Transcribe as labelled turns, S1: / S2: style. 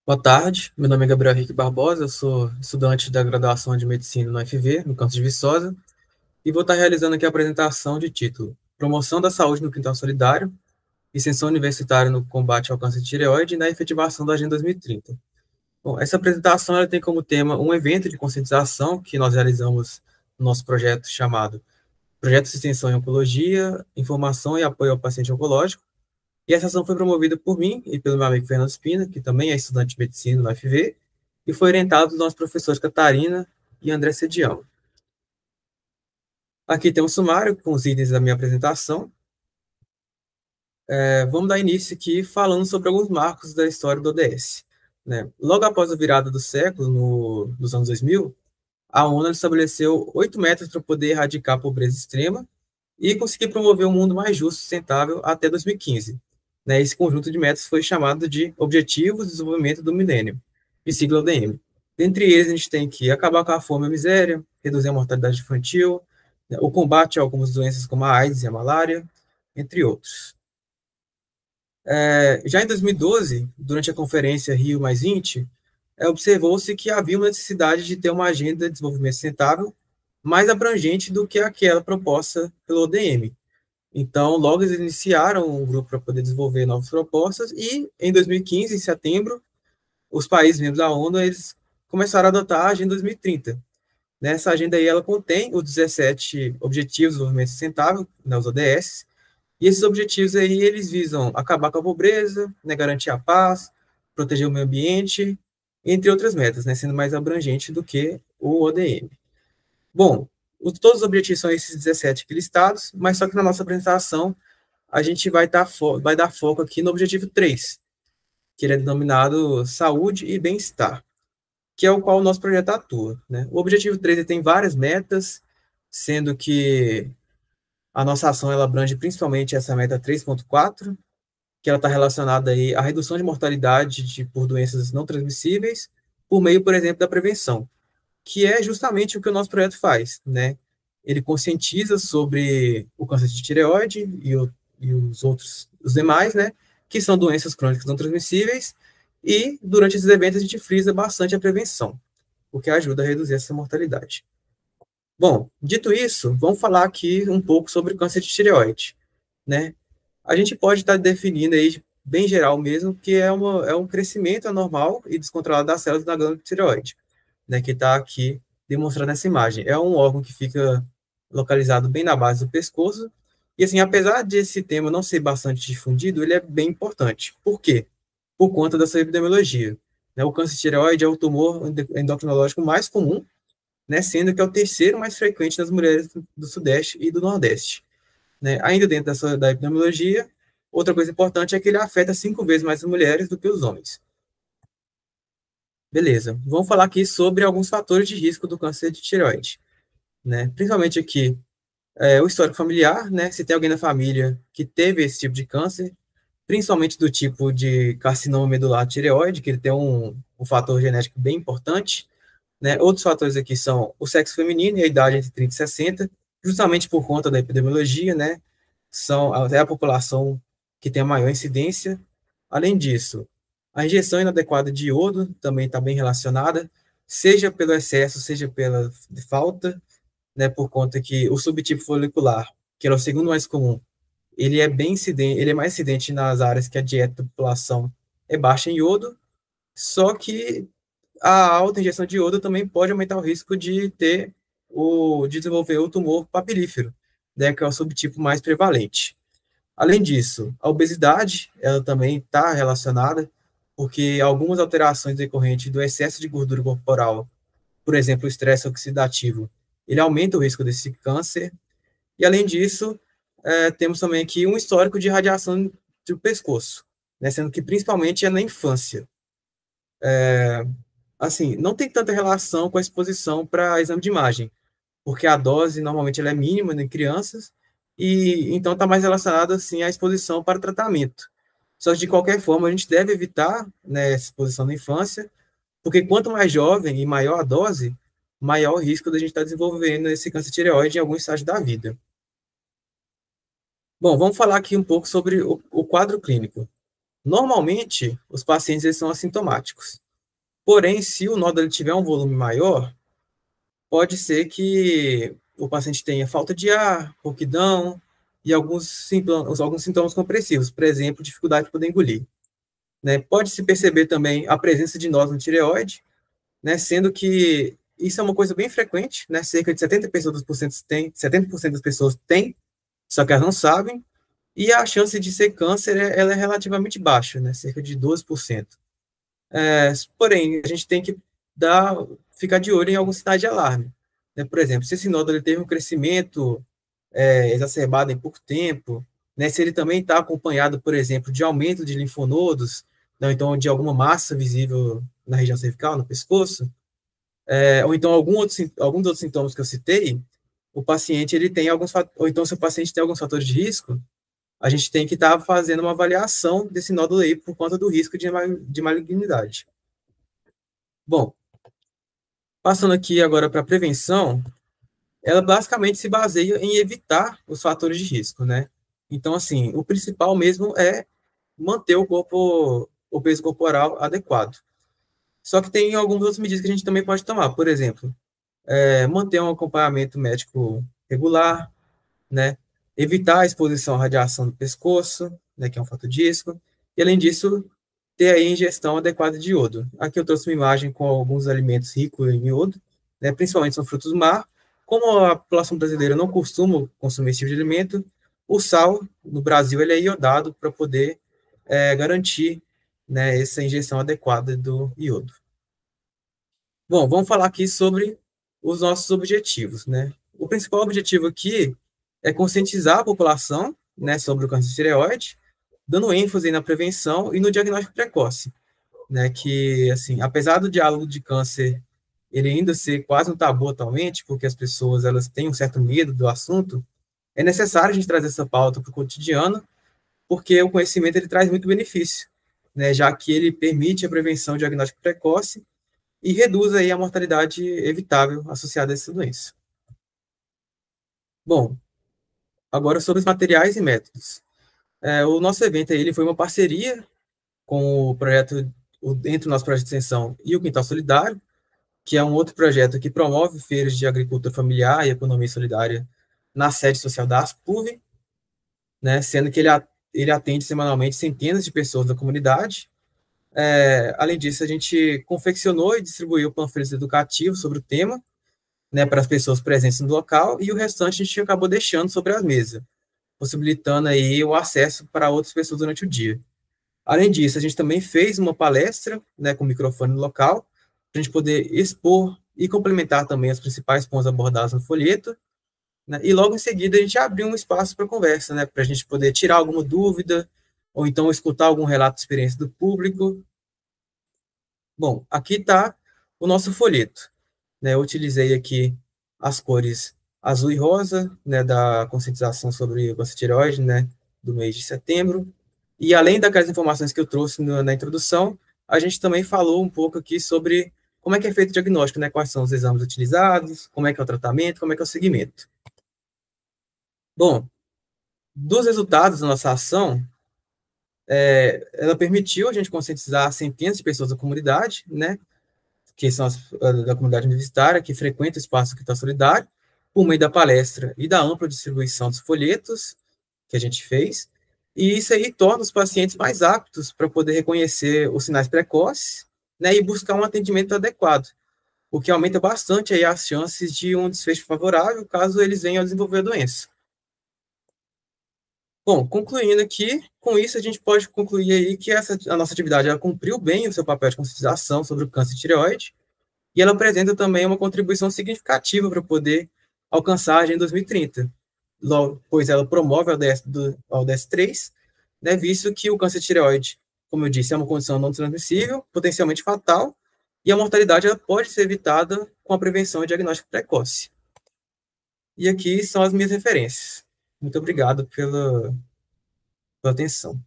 S1: Boa tarde, meu nome é Gabriel Henrique Barbosa, eu sou estudante da graduação de Medicina no UFV, no campus de Viçosa, e vou estar realizando aqui a apresentação de título Promoção da Saúde no Quintal Solidário, Extensão Universitária no Combate ao Câncer de Tireoide e na Efetivação da Agenda 2030. Bom, essa apresentação ela tem como tema um evento de conscientização que nós realizamos no nosso projeto chamado Projeto de Extensão em Oncologia, Informação e Apoio ao Paciente Oncológico, e essa ação foi promovida por mim e pelo meu amigo Fernando Spina, que também é estudante de medicina no UFV, e foi orientado dos nossos professores Catarina e André Sedião. Aqui tem um sumário com os itens da minha apresentação. Vamos dar início aqui falando sobre alguns marcos da história do ODS. Né? Logo após a virada do século, nos anos 2000, a ONU estabeleceu 8 metas para poder erradicar a pobreza extrema e conseguir promover um mundo mais justo e sustentável até 2015. Né? Esse conjunto de metas foi chamado de Objetivos de Desenvolvimento do Milênio, de sigla ODM. Dentre eles, a gente tem que acabar com a fome e a miséria, reduzir a mortalidade infantil, né? O combate a algumas doenças como a AIDS e a malária, entre outros. Já em 2012, durante a conferência Rio+20, observou-se que havia uma necessidade de ter uma agenda de desenvolvimento sustentável mais abrangente do que aquela proposta pelo ODM. Então, logo eles iniciaram um grupo para poder desenvolver novas propostas e, em 2015, em setembro, os países membros da ONU eles começaram a adotar a Agenda 2030. Nessa agenda aí, ela contém os 17 Objetivos de Desenvolvimento Sustentável, né, os ODS, e esses objetivos aí, eles visam acabar com a pobreza, né, garantir a paz, proteger o meio ambiente, entre outras metas, né, sendo mais abrangente do que o ODM. Bom, todos os objetivos são esses 17 aqui listados, mas só que na nossa apresentação a gente vai dar foco aqui no objetivo 3, que ele é denominado saúde e bem-estar, que é o qual o nosso projeto atua. Né? O objetivo 3 ele tem várias metas, sendo que a nossa ação ela abrange principalmente essa meta 3.4, que ela está relacionada aí à redução de mortalidade por doenças não transmissíveis, por meio, por exemplo, da prevenção, que é justamente o que o nosso projeto faz, né? Ele conscientiza sobre o câncer de tireoide e os demais, né? Que são doenças crônicas não transmissíveis, e durante esses eventos a gente frisa bastante a prevenção, o que ajuda a reduzir essa mortalidade. Bom, dito isso, vamos falar aqui um pouco sobre o câncer de tireoide, né? A gente pode estar definindo aí, bem geral mesmo, que é um crescimento anormal e descontrolado das células da glândula tireoide, né, que está aqui demonstrando essa imagem. É um órgão que fica localizado bem na base do pescoço, e assim, apesar de esse tema não ser bastante difundido, ele é bem importante. Por quê? Por conta da sua epidemiologia. Né? O câncer de tireoide é o tumor endocrinológico mais comum, né, sendo que é o terceiro mais frequente nas mulheres do Sudeste e do Nordeste. Né? Ainda dentro da epidemiologia, outra coisa importante é que ele afeta 5 vezes mais as mulheres do que os homens. Beleza, vamos falar aqui sobre alguns fatores de risco do câncer de tireoide. Né? Principalmente aqui, o histórico familiar, né? Se tem alguém na família que teve esse tipo de câncer, principalmente do tipo de carcinoma medular tireoide, que ele tem um fator genético bem importante. Né? Outros fatores aqui são o sexo feminino e a idade entre 30 e 60, justamente por conta da epidemiologia, né? É a população que tem a maior incidência. Além disso, a injeção inadequada de iodo também está bem relacionada, seja pelo excesso, seja pela falta, né? Por conta que o subtipo folicular, que é o segundo mais comum, ele é bem incidente, ele é mais incidente nas áreas que a dieta da população é baixa em iodo, só que a alta injeção de iodo também pode aumentar o risco de desenvolver o tumor papilífero, né, que é o subtipo mais prevalente. Além disso, a obesidade, ela também está relacionada, porque algumas alterações decorrentes do excesso de gordura corporal, por exemplo, o estresse oxidativo, ele aumenta o risco desse câncer. E além disso, temos também aqui um histórico de radiação do pescoço, né, sendo que principalmente é na infância. Assim, não tem tanta relação com a exposição para exame de imagem, porque a dose normalmente ela é mínima em crianças, e então está mais relacionada assim, à exposição para tratamento. Só que, de qualquer forma, a gente deve evitar, né, essa exposição na infância, porque quanto mais jovem e maior a dose, maior o risco da gente estar desenvolvendo esse câncer de tireoide em algum estágio da vida. Bom, vamos falar aqui um pouco sobre o quadro clínico. Normalmente, os pacientes eles são assintomáticos. Porém, se o nódulo ele tiver um volume maior, pode ser que o paciente tenha falta de ar, rouquidão e alguns sintomas compressivos, por exemplo, dificuldade de poder engolir. Né? Pode-se perceber também a presença de nódulo na tireoide, né? Sendo que isso é uma coisa bem frequente, né? Cerca de 70% das pessoas têm, só que elas não sabem, e a chance de ser câncer ela é relativamente baixa, né? Cerca de 12%. Porém, a gente tem que ficar de olho em alguns sinais de alarme. Né? Por exemplo, se esse nódulo ele teve um crescimento exacerbado em pouco tempo, né? Se ele também está acompanhado, por exemplo, de aumento de linfonodos, não, então de alguma massa visível na região cervical, no pescoço, ou então algum dos outros sintomas que eu citei, o paciente ele tem ou então se o paciente tem alguns fatores de risco, a gente tem que estar fazendo uma avaliação desse nódulo aí por conta do risco de malignidade. Bom, passando aqui agora para a prevenção, ela basicamente se baseia em evitar os fatores de risco, né? Então, assim, o principal mesmo é manter o peso corporal adequado. Só que tem algumas outras medidas que a gente também pode tomar. Por exemplo, manter um acompanhamento médico regular, né? Evitar a exposição à radiação do pescoço, né? Que é um fator de risco. E, além disso, ter a ingestão adequada de iodo. Aqui eu trouxe uma imagem com alguns alimentos ricos em iodo, né? Principalmente são frutos do mar. Como a população brasileira não costuma consumir esse tipo de alimento, o sal, no Brasil, ele é iodado para poder garantir, né, essa injeção adequada do iodo. Bom, vamos falar aqui sobre os nossos objetivos, né? O principal objetivo aqui é conscientizar a população, né, sobre o câncer de tireoide, dando ênfase na prevenção e no diagnóstico precoce, né? Que, assim, apesar do diálogo de câncer ele ainda ser quase um tabu atualmente, porque as pessoas elas têm um certo medo do assunto, é necessário a gente trazer essa pauta para o cotidiano, porque o conhecimento ele traz muito benefício, né? Já que ele permite a prevenção e diagnóstico precoce e reduz aí a mortalidade evitável associada a essa doença. Bom, agora sobre os materiais e métodos. O nosso evento aí, ele foi uma parceria com o projeto, entre o nosso projeto de extensão e o Quintal Solidário, que é um outro projeto que promove feiras de agricultura familiar e economia solidária na sede social da Aspuv, né, sendo que ele atende semanalmente centenas de pessoas da comunidade. Além disso, a gente confeccionou e distribuiu panfletos educativos sobre o tema, né, para as pessoas presentes no local, e o restante a gente acabou deixando sobre a mesa, possibilitando aí o acesso para outras pessoas durante o dia. Além disso, a gente também fez uma palestra, né, com microfone local, para a gente poder expor e complementar também os principais pontos abordados no folheto, né, e logo em seguida a gente abriu um espaço para conversa, né, para a gente poder tirar alguma dúvida, ou então escutar algum relato de experiência do público. Bom, aqui está o nosso folheto. Né, eu utilizei aqui as cores azul e rosa, né, da conscientização sobre o câncer tireoide, né, do mês de setembro. E além daquelas informações que eu trouxe na introdução, a gente também falou um pouco aqui sobre como é que é feito o diagnóstico, né, quais são os exames utilizados, como é que é o tratamento, como é que é o segmento. Bom, dos resultados da nossa ação, ela permitiu a gente conscientizar centenas de pessoas da comunidade, né, que são da comunidade universitária, que frequenta o espaço que está solidário, por meio da palestra e da ampla distribuição dos folhetos que a gente fez, e isso aí torna os pacientes mais aptos para poder reconhecer os sinais precoces, né, e buscar um atendimento adequado, o que aumenta bastante aí as chances de um desfecho favorável caso eles venham a desenvolver a doença. Bom, concluindo aqui, com isso a gente pode concluir aí que a nossa atividade ela cumpriu bem o seu papel de conscientização sobre o câncer de tireoide, e ela apresenta também uma contribuição significativa para poder alcançar a Agenda 2030, pois ela promove a ODS3, né, visto que o câncer de tireoide, como eu disse, é uma condição não transmissível, potencialmente fatal, e a mortalidade ela pode ser evitada com a prevenção e diagnóstico precoce. E aqui são as minhas referências. Muito obrigado pela atenção.